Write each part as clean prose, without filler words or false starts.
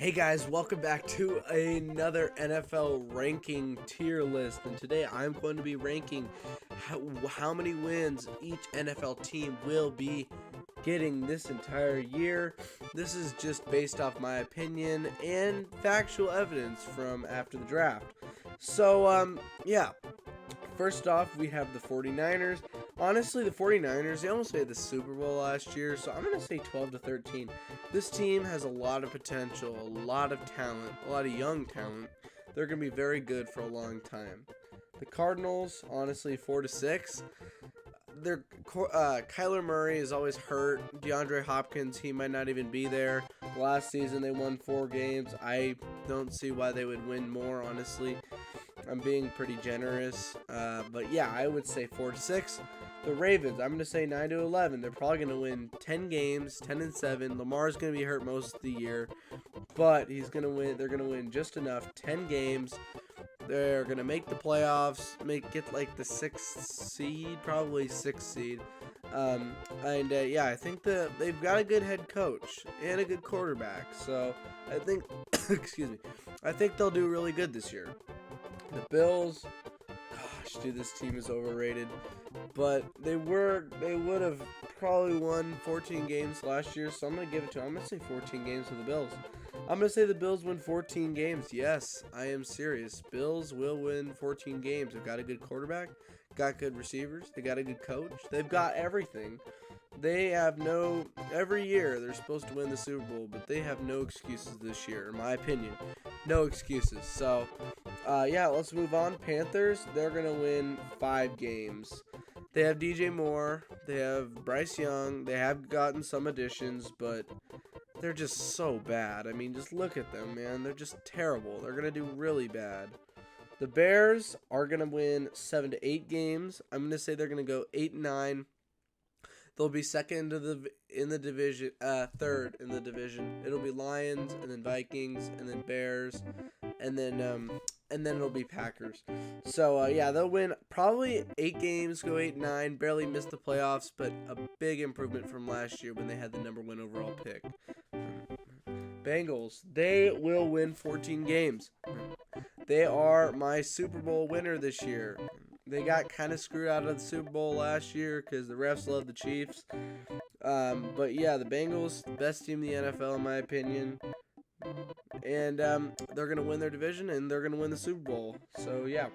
Hey guys, welcome back to another NFL ranking tier list, and today I'm going to be ranking how many wins each NFL team will be getting this entire year. This is just based off my opinion and factual evidence from after the draft. So, first off, we have the 49ers. Honestly, the 49ers, they almost made the Super Bowl last year, so I'm going to say 12-13. This team has a lot of potential, a lot of talent, a lot of young talent. They're going to be very good for a long time. The Cardinals, honestly, 4-6. Kyler Murray is always hurt. DeAndre Hopkins, he might not even be there. Last season, they won 4 games. I don't see why they would win more, honestly. I'm being pretty generous. But yeah, I would say 4-6. The Ravens, I'm going to say 9-11. They're probably going to win 10 games, 10-7. Lamar's going to be hurt most of the year, but he's going to win. They're going to win just enough, 10 games. They're going to make the playoffs, get like the 6th seed, probably 6th seed. I think they've got a good head coach and a good quarterback. So I think, excuse me, I think they'll do really good this year. The Bills, gosh, dude, this team is overrated. But they would have probably won 14 games last year, so I'm going to give it to them. I'm going to say 14 games for the Bills. I'm going to say the Bills win 14 games. Yes, I am serious. Bills will win 14 games. They've got a good quarterback, got good receivers, they got a good coach. They've got everything. They have every year they're supposed to win the Super Bowl, but they have no excuses this year, in my opinion. No excuses. So, let's move on. Panthers, they're going to win 5 games. They have DJ Moore, they have Bryce Young, they have gotten some additions, but they're just so bad. I mean, just look at them, man. They're just terrible. They're going to do really bad. The Bears are going to win 7-8 games. I'm going to say they're going to go 8-9. They'll be second in the division, third in the division. It'll be Lions, and then Vikings, and then Bears, and then it'll be Packers. So they'll win probably 8 games, go 8-9, barely miss the playoffs, but a big improvement from last year when they had the number 1 overall pick. Bengals, they will win 14 games. They are my Super Bowl winner this year. They got kind of screwed out of the Super Bowl last year because the refs love the Chiefs. But yeah, the Bengals, best team in the NFL in my opinion. And they're going to win their division and they're going to win the Super Bowl. So yeah.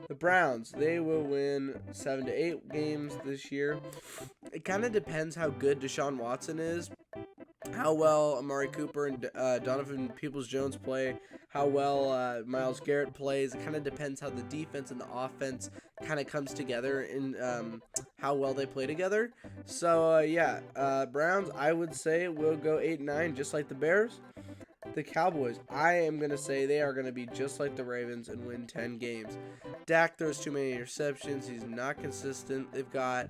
The Browns, they will win 7-8 games this year. It kind of depends how good Deshaun Watson is, how well Amari Cooper and Donovan Peoples-Jones play, how well Myles Garrett plays. It kind of depends how the defense and the offense kind of comes together and how well they play together. So, Browns, I would say, will go 8-9 just like the Bears. The Cowboys, I am going to say they are going to be just like the Ravens and win 10 games. Dak throws too many interceptions. He's not consistent. They've got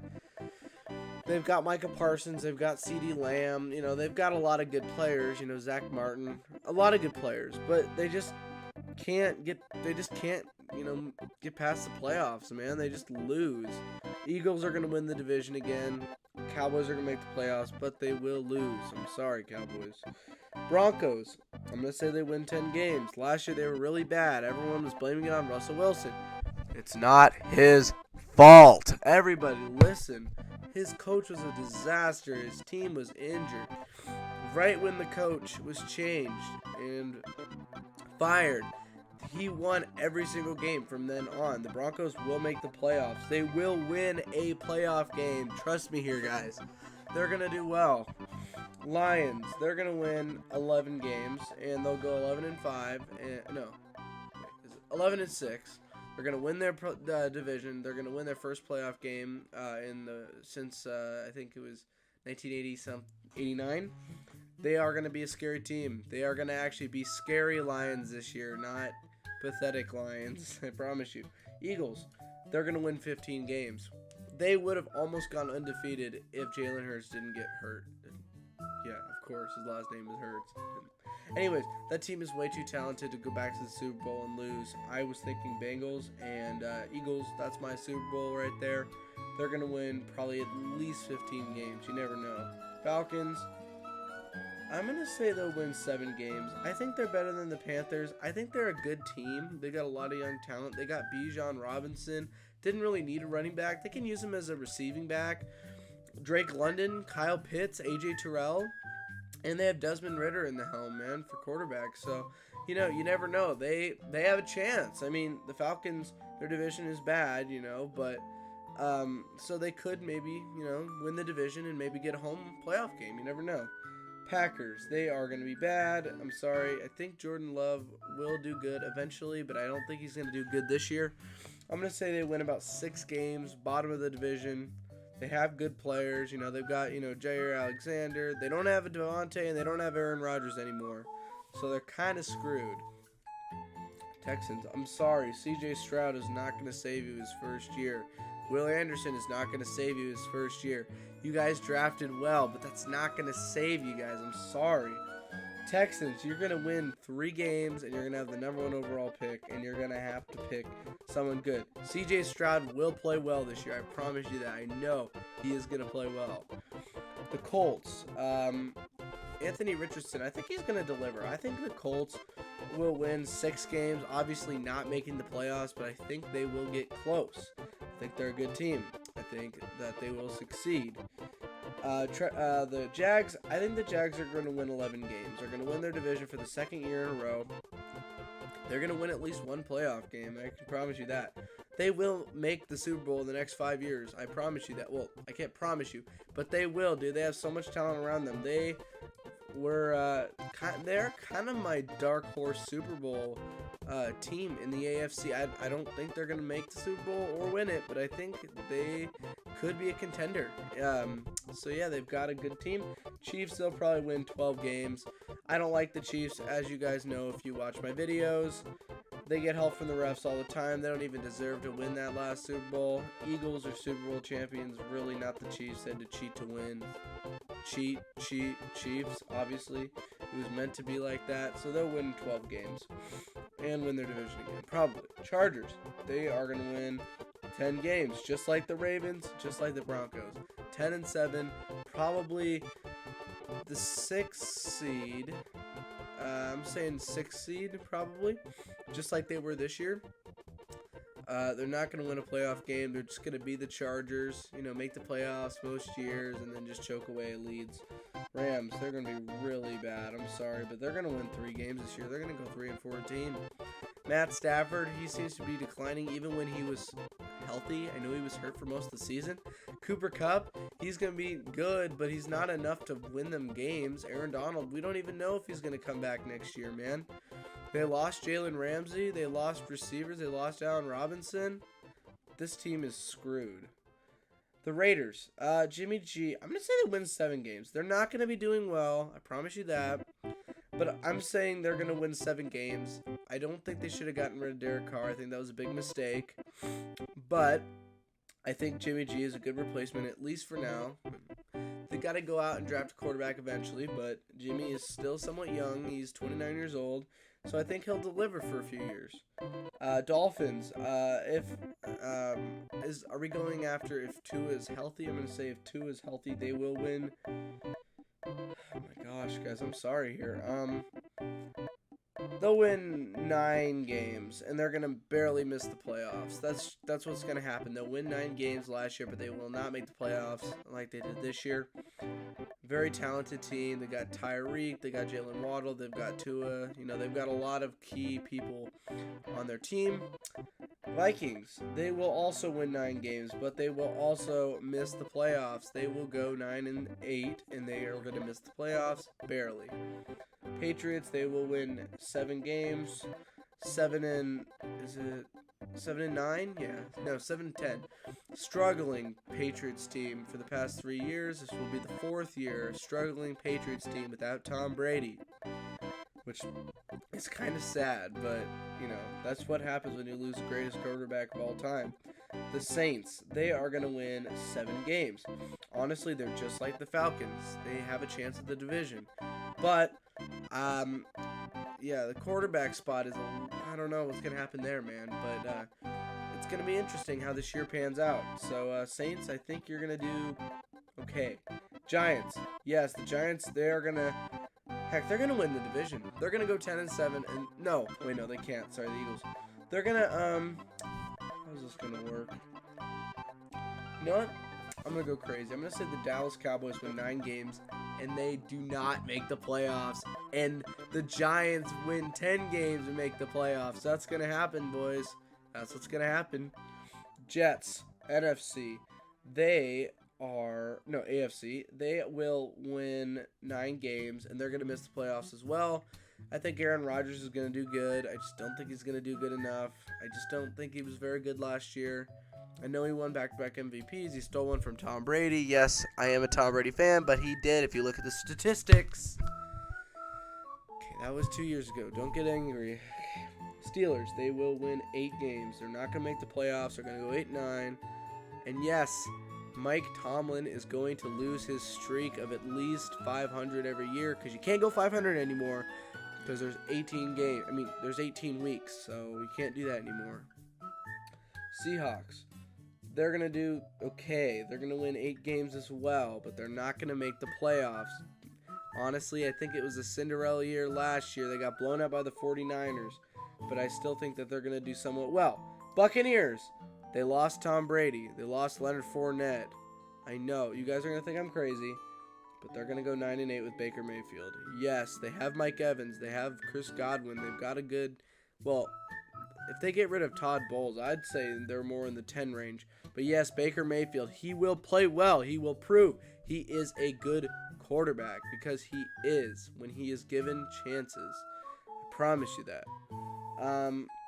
Micah Parsons. They've got CeeDee Lamb. They've got a lot of good players. Zach Martin. A lot of good players. But they just can't get past the playoffs, man. They just lose. Eagles are going to win the division again. Cowboys are going to make the playoffs, but they will lose. I'm sorry, Cowboys. Broncos, I'm going to say they win 10 games. Last year they were really bad. Everyone was blaming it on Russell Wilson. It's not his fault. Everybody, listen. His coach was a disaster. His team was injured. Right when the coach was changed and fired, he won every single game from then on. The Broncos will make the playoffs. They will win a playoff game. Trust me here, guys. They're going to do well. Lions, they're going to win 11 games, and they'll go 11-5. 11-6. They're going to win their division. They're going to win their first playoff game since I think it was 1989. They are going to be a scary team. They are going to actually be scary Lions this year, not pathetic Lions. I promise you. Eagles, they're going to win 15 games. They would have almost gone undefeated if Jalen Hurts didn't get hurt. Yeah, of course, his last name is Hurts. Anyways, that team is way too talented to go back to the Super Bowl and lose. I was thinking Bengals and Eagles. That's my Super Bowl right there. They're going to win probably at least 15 games. You never know. Falcons, I'm going to say they'll win 7 games. I think they're better than the Panthers. I think they're a good team. They got a lot of young talent. They got Bijan Robinson. Didn't really need a running back. They can use him as a receiving back. Drake London, Kyle Pitts, AJ Terrell. And they have Desmond Ridder in the helm, man, for quarterback. So, you never know. They have a chance. I mean, the Falcons, their division is bad, but so they could maybe, win the division and maybe get a home playoff game. You never know. Packers, they are going to be bad. I'm sorry. I think Jordan Love will do good eventually, but I don't think he's going to do good this year. I'm going to say they win about 6 games, bottom of the division. They have good players. They've got, Jair Alexander. They don't have a Devontae, and they don't have Aaron Rodgers anymore. So they're kind of screwed. Texans, I'm sorry. C.J. Stroud is not going to save you his first year. Will Anderson is not going to save you his first year. You guys drafted well, but that's not going to save you guys. I'm sorry. Texans, you're going to win 3 games, and you're going to have the number 1 overall pick, and you're going to have to pick someone good. C.J. Stroud will play well this year. I promise you that. I know he is going to play well. The Colts, Anthony Richardson, I think he's going to deliver. I think the Colts will win 6 games, obviously not making the playoffs, but I think they will get close. I think they're a good team. I think that they will succeed. The Jags, I think the Jags are going to win 11 games. They're going to win their division for the 2nd year in a row. They're going to win at least 1 playoff game. I can promise you that. They will make the Super Bowl in the next 5 years. I promise you that. Well, I can't promise you, but they will, dude. They have so much talent around them. They're kind of my dark horse Super Bowl team in the AFC. I don't think they're going to make the Super Bowl or win it, but I think they could be a contender. So yeah, they've got a good team. Chiefs, they'll probably win 12 games. I don't like the Chiefs, as you guys know if you watch my videos. They get help from the refs all the time. They don't even deserve to win that last Super Bowl. Eagles are Super Bowl champions, really not the Chiefs. They had to cheat to win. Cheat, Chiefs, obviously. It was meant to be like that. So they'll win 12 games and win their division again. Probably. Chargers, they are going to win 10 games, just like the Ravens, just like the Broncos. 10-7, probably the 6th seed. I'm saying 6th seed, probably, just like they were this year. They're not going to win a playoff game. They're just going to be the Chargers, make the playoffs most years and then just choke away leads. Rams, they're going to be really bad. I'm sorry, but they're going to win 3 games this year. They're going to go 3-14. Matt Stafford, he seems to be declining even when he was healthy. I know he was hurt for most of the season. Cooper Kupp, he's going to be good, but he's not enough to win them games. Aaron Donald, we don't even know if he's going to come back next year, man. They lost Jalen Ramsey. They lost receivers. They lost Allen Robinson. This team is screwed. The Raiders, Jimmy G, I'm going to say they win 7 games. They're not going to be doing well. I promise you that. But I'm saying they're going to win 7 games. I don't think they should have gotten rid of Derek Carr. I think that was a big mistake. But I think Jimmy G is a good replacement, at least for now. They got to go out and draft a quarterback eventually, but Jimmy is still somewhat young. He's 29 years old. So I think he'll deliver for a few years. Dolphins, are we going after if Tua is healthy? I'm going to say if Tua is healthy, they will win. Oh my gosh, guys, I'm sorry here. They'll win 9 games, and they're going to barely miss the playoffs. That's what's going to happen. They'll win 9 games last year, but they will not make the playoffs like they did this year. Very talented team. They got Tyreek. They got Jalen Waddle. They've got Tua. They've got a lot of key people on their team. Vikings. They will also win 9 games, but they will also miss the playoffs. They will go 9-8, and they are going to miss the playoffs barely. Patriots. They will win 7 games. 7-9? Yeah. No, 7-10. Struggling Patriots team for the past 3 years. This will be the 4th year. Struggling Patriots team without Tom Brady. Which is kind of sad, but, that's what happens when you lose the greatest quarterback of all time. The Saints, they are going to win 7 games. Honestly, they're just like the Falcons. They have a chance at the division. But, the quarterback spot is, I don't know what's going to happen there, man. But it's going to be interesting how this year pans out. So, Saints, I think you're going to do okay. Giants, yes, the Giants, they are going to Heck, they're gonna win the division. They're gonna go 10-7, and no, wait, no, they can't. Sorry, the Eagles. They're gonna how's this gonna work? You know what? I'm gonna go crazy. I'm gonna say the Dallas Cowboys win 9 games, and they do not make the playoffs. And the Giants win 10 games and make the playoffs. That's gonna happen, boys. That's what's gonna happen. Jets, NFC. AFC. They will win 9 games, and they're going to miss the playoffs as well. I think Aaron Rodgers is going to do good. I just don't think he's going to do good enough. I just don't think he was very good last year. I know he won back-to-back MVPs. He stole one from Tom Brady. Yes, I am a Tom Brady fan, but he did if you look at the statistics. Okay, that was 2 years ago. Don't get angry. Steelers, they will win 8 games. They're not going to make the playoffs. They're going to go 8-9. And yes, Mike Tomlin is going to lose his streak of at least 500 every year, because you can't go 500 anymore because there's 18 games. There's 18 weeks, so you can't do that anymore. Seahawks, they're going to do okay. They're going to win 8 games as well, but they're not going to make the playoffs. Honestly, I think it was a Cinderella year last year. They got blown out by the 49ers, but I still think that they're going to do somewhat well. Buccaneers, they lost Tom Brady. They lost Leonard Fournette. I know, you guys are going to think I'm crazy, but they're going to go 9-8 with Baker Mayfield. Yes, they have Mike Evans. They have Chris Godwin. They've got a good, well, if they get rid of Todd Bowles, I'd say they're more in the 10 range. But yes, Baker Mayfield, he will play well. He will prove he is a good quarterback, because he is when he is given chances. I promise you that.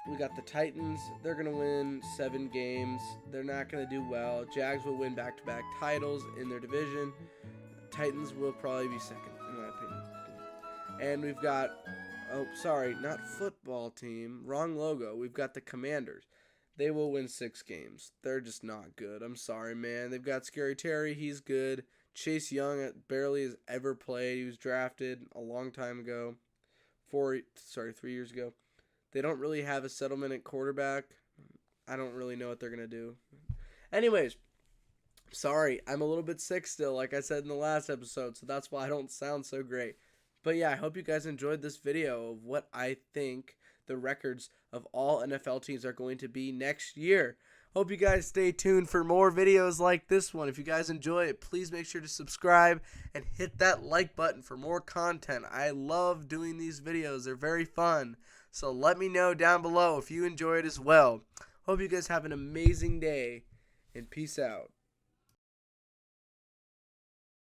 We got the Titans. They're going to win 7 games. They're not going to do well. Jags will win back-to-back titles in their division. Titans will probably be second, in my opinion. And we've got, not football team. Wrong logo. We've got the Commanders. They will win 6 games. They're just not good. I'm sorry, man. They've got Scary Terry. He's good. Chase Young barely has ever played. He was drafted a long time ago. 3 years ago. They don't really have a settlement at quarterback. I don't really know what they're going to do. Anyways, sorry, I'm a little bit sick still, like I said in the last episode, so that's why I don't sound so great. But yeah, I hope you guys enjoyed this video of what I think the records of all NFL teams are going to be next year. Hope you guys stay tuned for more videos like this one. If you guys enjoy it, please make sure to subscribe and hit that like button for more content. I love doing these videos. They're very fun. So let me know down below if you enjoy it as well. Hope you guys have an amazing day, and peace out.